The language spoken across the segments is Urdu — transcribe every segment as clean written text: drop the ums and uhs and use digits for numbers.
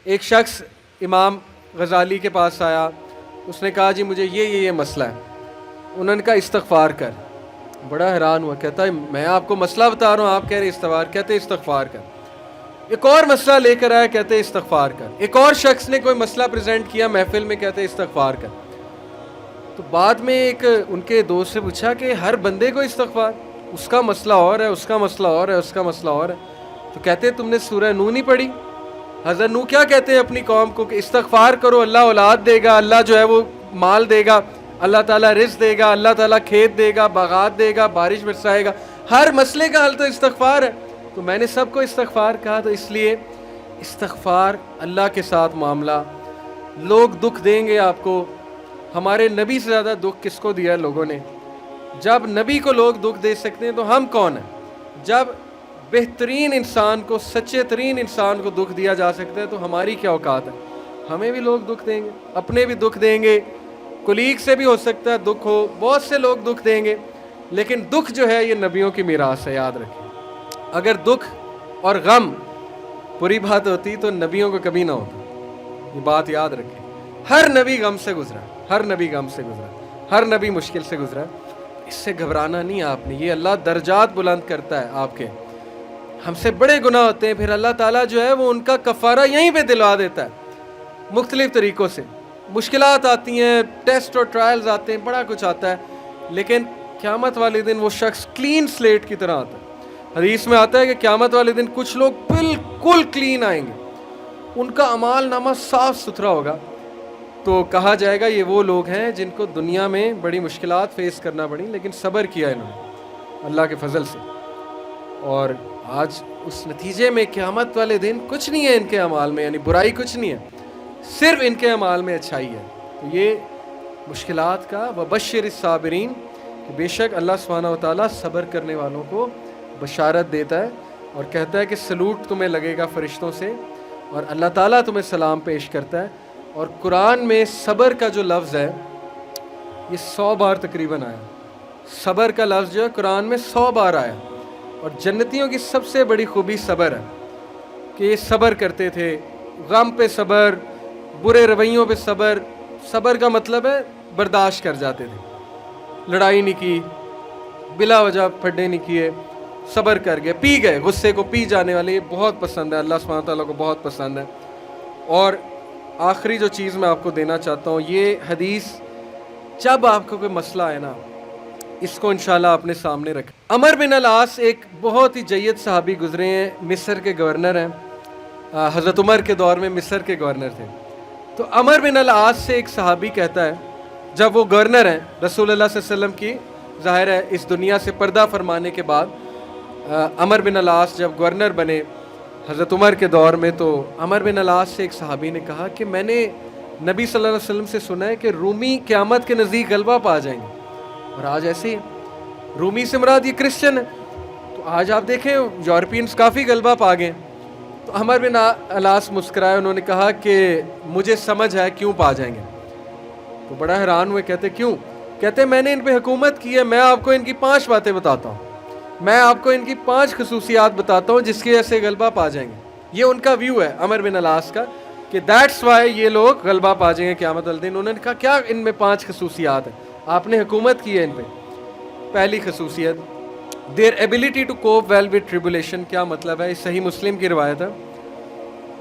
ایک شخص امام غزالی کے پاس آیا، اس نے کہا جی مجھے یہ مسئلہ ہے. انہوں نے کہا استغفار کر. بڑا حیران ہوا، کہتا ہے میں آپ کو مسئلہ بتا رہا ہوں، آپ کہہ رہے استغفار. کہتے استغفار کر. ایک اور مسئلہ لے کر آیا، کہتے استغفار کر. ایک اور شخص نے کوئی مسئلہ پریزنٹ کیا محفل میں، کہتے استغفار کر. تو بعد میں ایک ان کے دوست سے پوچھا کہ ہر بندے کو استغفار، اس کا مسئلہ اور ہے، اس کا مسئلہ اور ہے، اس کا مسئلہ اور ہے. تو کہتے تم نے سورہ نوح نہیں پڑھی؟ حضرت نوح کیا کہتے ہیں اپنی قوم کو کہ استغفار کرو، اللہ اولاد دے گا، اللہ جو ہے وہ مال دے گا، اللہ تعالیٰ رزق دے گا، اللہ تعالیٰ کھیت دے گا، باغات دے گا، بارش برسائے گا. ہر مسئلے کا حل تو استغفار ہے. تو میں نے سب کو استغفار کہا. تو اس لیے استغفار اللہ کے ساتھ معاملہ. لوگ دکھ دیں گے آپ کو. ہمارے نبی سے زیادہ دکھ کس کو دیا لوگوں نے؟ جب نبی کو لوگ دکھ دے سکتے ہیں تو ہم کون ہیں؟ جب بہترین انسان کو، سچے ترین انسان کو دکھ دیا جا سکتا ہے تو ہماری کیا اوقات ہے؟ ہمیں بھی لوگ دکھ دیں گے، اپنے بھی دکھ دیں گے، کولیگ سے بھی ہو سکتا ہے دکھ ہو، بہت سے لوگ دکھ دیں گے. لیکن دکھ جو ہے یہ نبیوں کی میراث ہے، یاد رکھیں. اگر دکھ اور غم بری بات ہوتی تو نبیوں کو کبھی نہ ہوتا. یہ بات یاد رکھیں. ہر نبی غم سے گزرا، ہر نبی غم سے گزرا، ہر نبی مشکل سے گزرا. اس سے گھبرانا نہیں آپ نے. یہ اللہ درجات بلند کرتا ہے آپ کے. ہم سے بڑے گناہ ہوتے ہیں، پھر اللہ تعالیٰ جو ہے وہ ان کا کفارہ یہیں پہ دلوا دیتا ہے مختلف طریقوں سے. مشکلات آتی ہیں، ٹیسٹ اور ٹرائلز آتے ہیں، بڑا کچھ آتا ہے، لیکن قیامت والے دن وہ شخص کلین سلیٹ کی طرح آتا ہے. حدیث میں آتا ہے کہ قیامت والے دن کچھ لوگ بالکل کلین آئیں گے، ان کا اعمال نامہ صاف ستھرا ہوگا. تو کہا جائے گا یہ وہ لوگ ہیں جن کو دنیا میں بڑی مشکلات فیس کرنا پڑی لیکن صبر کیا انہوں نے اللہ کے فضل سے. اور آج اس نتیجے میں قیامت والے دن کچھ نہیں ہے ان کے اعمال میں، یعنی برائی کچھ نہیں ہے، صرف ان کے اعمال میں اچھائی ہے. تو یہ مشکلات کا وبشر الصابرین، کہ بے شک اللہ سبحانہ و تعالیٰ صبر کرنے والوں کو بشارت دیتا ہے اور کہتا ہے کہ سلوٹ تمہیں لگے گا فرشتوں سے، اور اللہ تعالیٰ تمہیں سلام پیش کرتا ہے. اور قرآن میں صبر کا جو لفظ ہے یہ 100 بار تقریباً آیا. صبر کا لفظ جو ہے قرآن میں 100 بار آیا. اور جنتیوں کی سب سے بڑی خوبی صبر ہے کہ یہ صبر کرتے تھے. غم پہ صبر، برے رویوں پہ صبر. صبر کا مطلب ہے برداشت کر جاتے تھے، لڑائی نہیں کی، بلا وجہ پھڈے نہیں کیے، صبر کر گئے، پی گئے. غصے کو پی جانے والے یہ بہت پسند ہے، اللہ سبحانہ تعالیٰ کو بہت پسند ہے. اور آخری جو چیز میں آپ کو دینا چاہتا ہوں، یہ حدیث جب آپ کو کوئی مسئلہ ہے نا، اس کو انشاءاللہ اپنے سامنے رکھیں. عمر بن العاص ایک بہت ہی جید صحابی گزرے ہیں، مصر کے گورنر ہیں. حضرت عمر کے دور میں مصر کے گورنر تھے. تو عمر بن العاص سے ایک صحابی کہتا ہے، جب وہ گورنر ہیں رسول اللہ صلی اللہ علیہ وسلم کی ظاہر ہے اس دنیا سے پردہ فرمانے کے بعد، عمر بن العاص جب گورنر بنے حضرت عمر کے دور میں، تو عمر بن العاص سے ایک صحابی نے کہا کہ میں نے نبی صلی اللہ علیہ وسلم سے سنا ہے کہ رومی قیامت کے نزدیک غلبہ پا جائیں گے. اور آج ایسے ہی رومی سے مراد یہ کرسچن ہے. تو آج آپ دیکھیں یورپینز کافی غلبہ پا گئے. تو عمر بن العاص مسکرائے، انہوں نے کہا کہ مجھے سمجھ ہے کیوں پا جائیں گے. تو بڑا حیران ہوئے، کہتے کیوں؟ کہتے میں نے ان پہ حکومت کی ہے، میں آپ کو ان کی 5 باتیں بتاتا ہوں، میں آپ کو ان کی 5 خصوصیات بتاتا ہوں جس کی وجہ سے غلبہ پا جائیں گے. یہ ان کا ویو ہے عمر بن العاص کا کہ دیٹس وائی یہ لوگ غلبہ پا جائیں گے قیامت والے دن. انہوں نے کہا کیا ان میں 5 خصوصیات ہیں؟ آپ نے حکومت کی ہے ان پہ. پہلی خصوصیت their ability to cope well with tribulation. کیا مطلب ہے؟ صحیح مسلم کی روایت ہے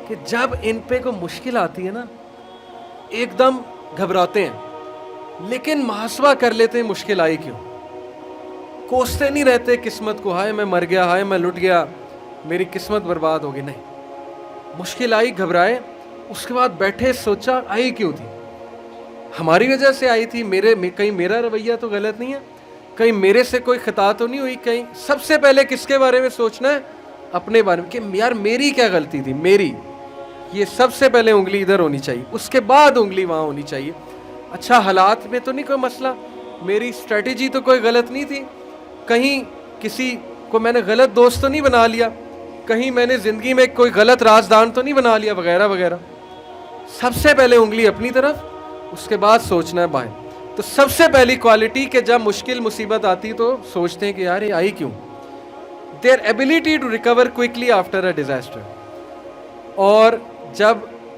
کہ جب ان پہ کوئی مشکل آتی ہے نا، ایک دم گھبراتے ہیں لیکن محاسبہ کر لیتے ہیں مشکل آئی کیوں. کوستے نہیں رہتے قسمت کو، ہائے میں مر گیا، ہائے میں لٹ گیا، میری قسمت برباد ہو گئی. نہیں، مشکل آئی، گھبرائے، اس کے بعد بیٹھے سوچا آئی کیوں تھی، ہماری وجہ سے آئی تھی، کہیں میرا رویہ تو غلط نہیں ہے، کہیں میرے سے کوئی خطا تو نہیں ہوئی. کہیں سب سے پہلے کس کے بارے میں سوچنا ہے؟ اپنے بارے میں، کہ یار میری کیا غلطی تھی، میری. یہ سب سے پہلے انگلی ادھر ہونی چاہیے، اس کے بعد انگلی وہاں ہونی چاہیے. اچھا حالات میں تو نہیں کوئی مسئلہ، میری اسٹریٹجی تو کوئی غلط نہیں تھی، کہیں کسی کو میں نے غلط دوست تو نہیں بنا لیا، کہیں میں نے زندگی میں کوئی غلط رازدان تو نہیں بنا لیا، وغیرہ وغیرہ. سب سے پہلے انگلی اپنی طرف، اس کے بعد سوچنا ہے بائیں. تو سب سے پہلی کوالٹی کہ جب مشکل مصیبت آتی تو سوچتے ہیں کہ یار یہ آئی کیوں. their ability to recover quickly after a disaster. اور جب